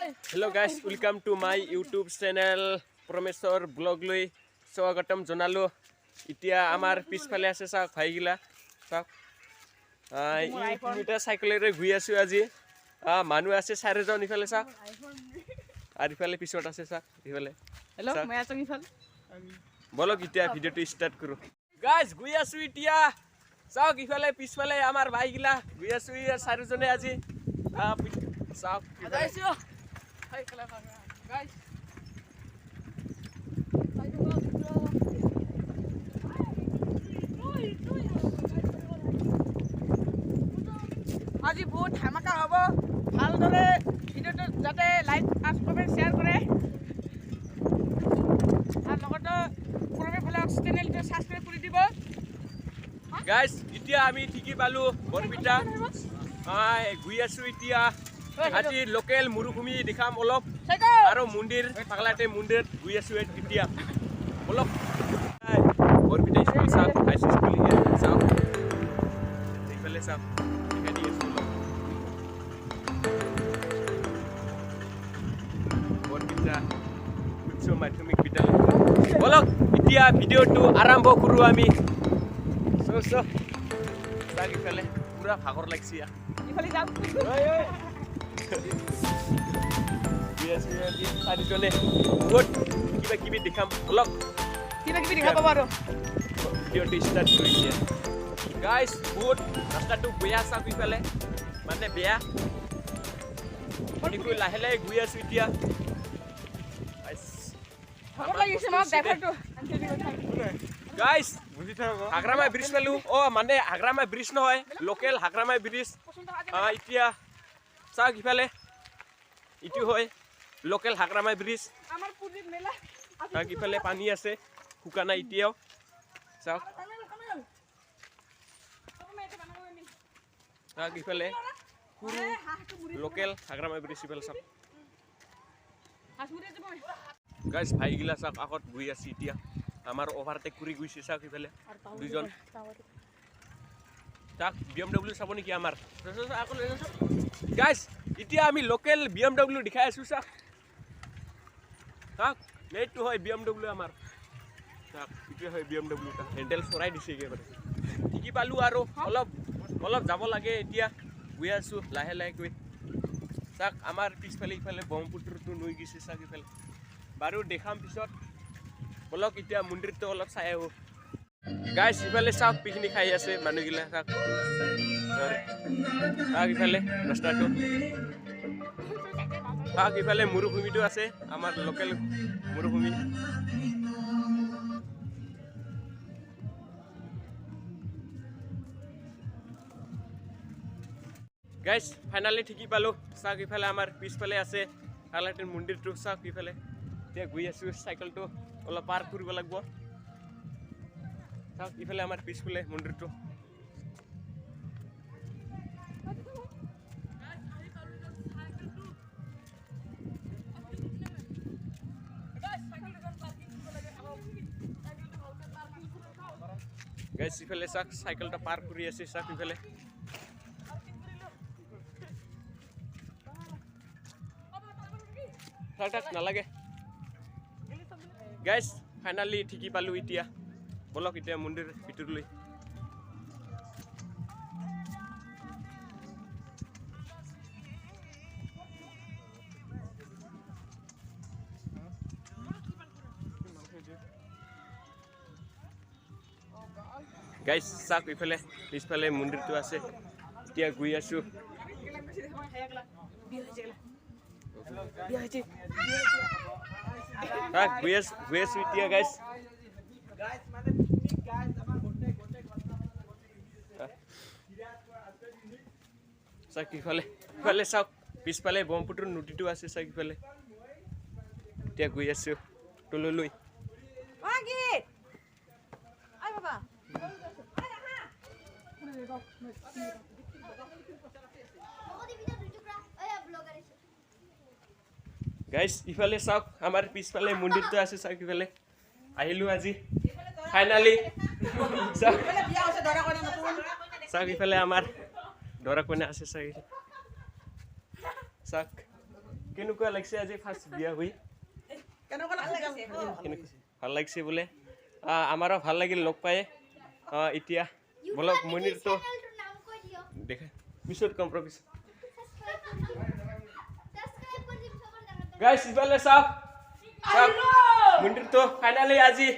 Hello guys, welcome to my YouTube channel Promesor Blog Lui. Swagatam jonalu. Itia amar pichphale ase sak bhai gila. Sak. Ita cycle re ghui asu aji. Manu ase 4 jon ifale sak. Ar ifale pisot ase sak ifale. Hello, मैं आचंग ifale. Bolo itia video to start kuru. Guys, ghui asu itia. Sak ifale pichphale amar bhai gila. Ghui asu 4 jone aji. Sak. Guys, guys. আজি বহুত ধামাকা হ'ব ভালদৰে ভিডিওটো যাতে like আৰু comment share কৰে আৰু লগতে প্ৰমে ব্লগছ চেনেলটো সাবস্ক্ৰাইব কৰি দিব গাইস ইতিয়া আমি ঠিকি পালো বৰবিটা গুই আছো ইতিয়া আজি লোকেল মুৰুভূমি দেখাম অলপ আৰু মন্দিৰ পাগলাটে মন্দিৰত গুই আছো ইতিয়া অলপ বৰবিটা স্কুল চাও হাই স্কুল চাও এইফালে চাও এখানে স্কুল বৰবিটা উচ্চ মাধ্যমিক বিদ্যালয় বলক ইতিয়া ভিডিওটো আৰম্ভ কৰো আমি So, lagi kali pura fakor leksi ya. ইফালে যাও Biasa dia tadi jone. Good. Kiba dikam vlog. কিবা দেখা পাব আৰু Video di start dulu ya. Guys, good. Rasta tu biasa ifale. Mane beya. Niku lahe gui asu itia. Guys. ভাগৰ লাগিছে মোক ড্ৰাইভাৰটো Guys, Hagrama bridge palu. Oh, mane Hagrama bridge no hoy. Local Hagrama bridge. Itia sa gifale. Itu hoy. Local Hagrama bridge. আমাৰ পুলিত মেলা Gifale pani ase. Hukana itiao. Sa. Gifale. Local Hagrama bridge sipel sab. Guys, bhai gila sak akot gui ase itia. Amar overtake kuri guisi sak ifale dujon tak BMW saboni ki amar guys itia ami local BMW dikhai asu sak tak nei to hoy BMW amar tak itia hoy BMW ta handle sorai dise ge bare tiki palu aro olop jabo lage itia gui asu lahe koi sak amar pisphale ifale bomputur tu nui gisi sak ifale baru dekham pisot Bolok itia mundir to olop saya ho. Guys, ifale sak picnic khai ase manu gila sak. Ifale rasta to. Ifale murubhumi to ase amar local murubhumi. Guys, finally thiki palo sak ifale amar pichphale ase Paglartek mundir to sak ifale. Tia gui asu cycle to ola park koribo lagbo tak ifale amar peaceful mondir to guys ifale sak cycle ta park kori ase sak ifale tak nalage Guys, finally thiki palu itia. Bolok itia mundir bitur lui. Guys, sak ifale mundir tu ase. Itia gui asu. Guys itia guys. Sak ifale sak pichphale bomputur nuti tu ase sak ifale. Itia gui asu tololoi. Agit. Ai baba. Guys, ifale sak amar pichphale mundir to ase sak ifale ahilu aji finally sak ifale amar dora kone ase sak কেনেকুৱা লাগিছে আজি first বিয়া হৈ ভাল লাগিছে বোলে আমাৰো ভাল লাগিল লগ পায়ে এতিয়া বলক মন্দিৰটো দেখা পিছত কম পিছত গাইছ ইফালে চাওক মন্দিৰটো ফাইনালি আজি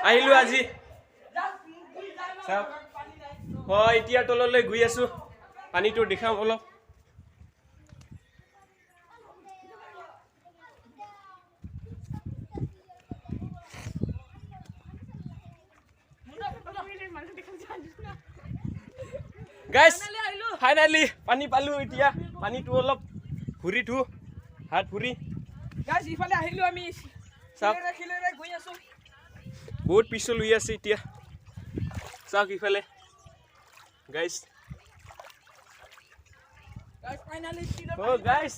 আহিলো আজি চাওক হয় এতিয়া তললৈ গৈ আছো পানীটো দেখাম অলপ গাইছ ফাইনালি পানী পালো এতিয়া পানীটো অলপ ভৰি ধু হাত ভৰি গাইছ ইফালে আহিলো আমি খিলেৰে গৈ আছো বহুত পিছল হৈ আছে এতিয়া চাওক ইফালে গাইছ ফাইনালি গাইছ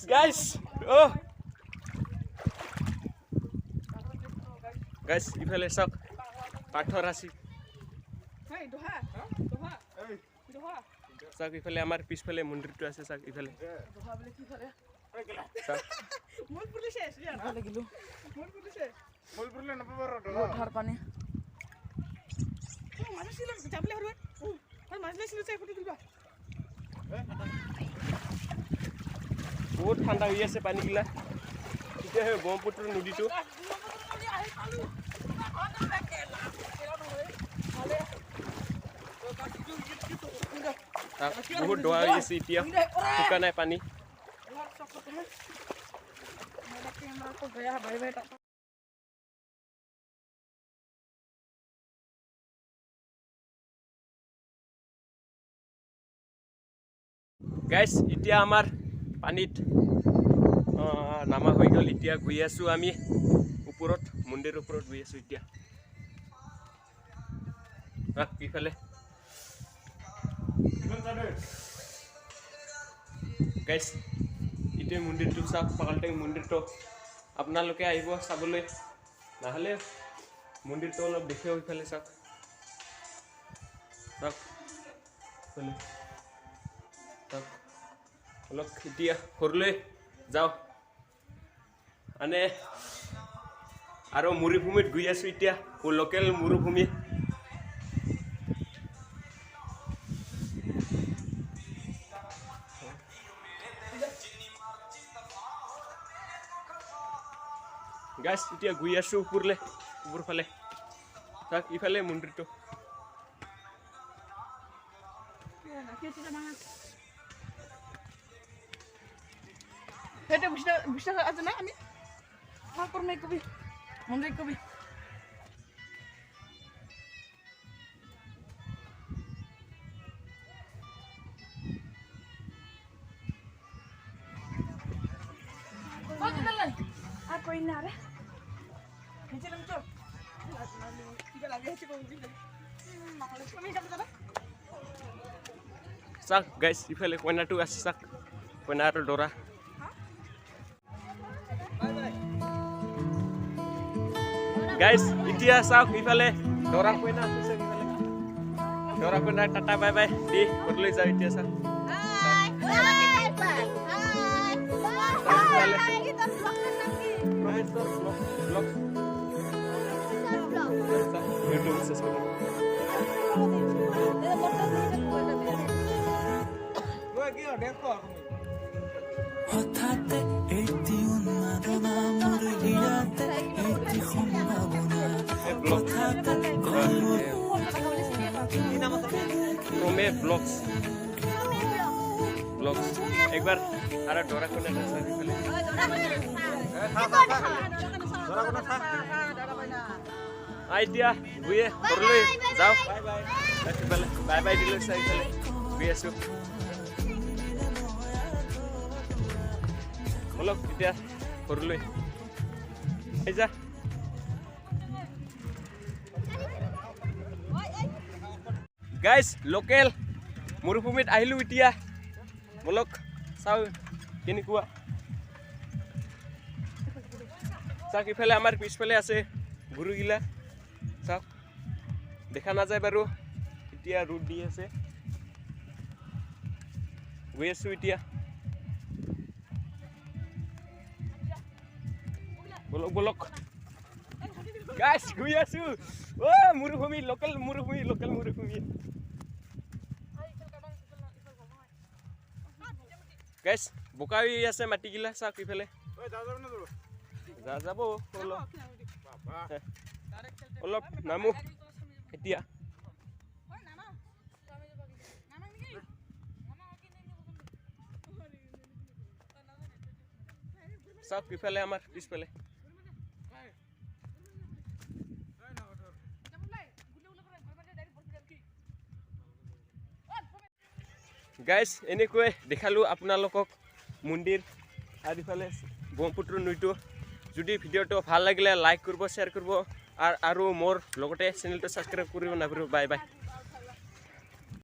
গাইছ ইফালে চাওক পাথৰ আছে চাওক ইফালে আমাৰ পিছফালে মন্দিৰটো আছে চাওক ইফালে বহুত ঠাণ্ডা হৈ আছে পানীগিলা এতিয়া সেই ব্ৰহ্মপুত্ৰ নদীটো বহুত দোৱা হৈ আছে এতিয়া শুকা নাই পানী গাইছ এতিয়া আমাৰ পানীত নামা হৈ গ'ল এতিয়া গৈ আছো আমি ওপৰত মন্দিৰৰ ওপৰত গৈ আছো এতিয়া ইফালে গাইছ এতিয়া মন্দিৰটো চাওক পাগলটেক মন্দিৰটো আপোনালোকে আহিব চাবলৈ নহ'লে মন্দিৰটো অলপ দেখিও ইফালে চাওক অলপ এতিয়া ঘৰলৈ যাওঁ মানে আৰু মৰুভূমিত গৈ আছো এতিয়া লোকেল মৰুভূমি গাইছ এতিয়া গৈ আছো ওপৰ ফালে চাওক ইফালে মন্দিৰটো বিশ্বাস আছে না আমি Parme কবি মন্দির কবি Aku ini ada. Ini dalam tu. Tiga lagi aja kau ini. Malas kami kat sana. Sak guys, ifale koina tu as sak. Koina ro dora. Guys, itia sak ifale dora koina ase sak ifale. Dora koina tata bye bye. Di perlu jauh itia sak. হঠাতে এটি উন্মাদনা মোৰ হৃদয়তে এটি সম্ভাৱনা হঠাতে Parme vlogs एक बार अरे डोरा को ना सर पहले आइडिया बुए करले जाओ बाय बाय दिलो सर पहले बुए सु बोलो इतिया करले ए जा गाइस लोकल मरुभूमित आहिलु इतिया बोलक চাও কেনেকুৱা চাওক ইফালে আমাৰ পিছফালে আছে গুৰুগিলা চাওক দেখা নাযায় বাৰু এতিয়া ৰ'দ দি আছে গৈ আছো এতিয়া বলক বলক গাইছ গৈ আছো ও মৰুভূমি লোকেল মৰুভূমি গাইছ বোকা হৈ আছে মাটিগিলা চাওক ইফালে যাব অলপ নামো এতিয়া চাওক ইফালে আমাৰ পিছফালে গাইজ এনেকৈ দেখালোঁ আপোনালোকক মন্দিৰ আৰু ইফালে ব্ৰহ্মপুত্ৰ নৈটো যদি ভিডিঅ'টো ভাল লাগিলে লাইক কৰিব শ্বেয়াৰ কৰিব আৰু মোৰ লগতে চেনেলটো ছাবস্ক্ৰাইব কৰিব নাপাহৰিব বাই বাই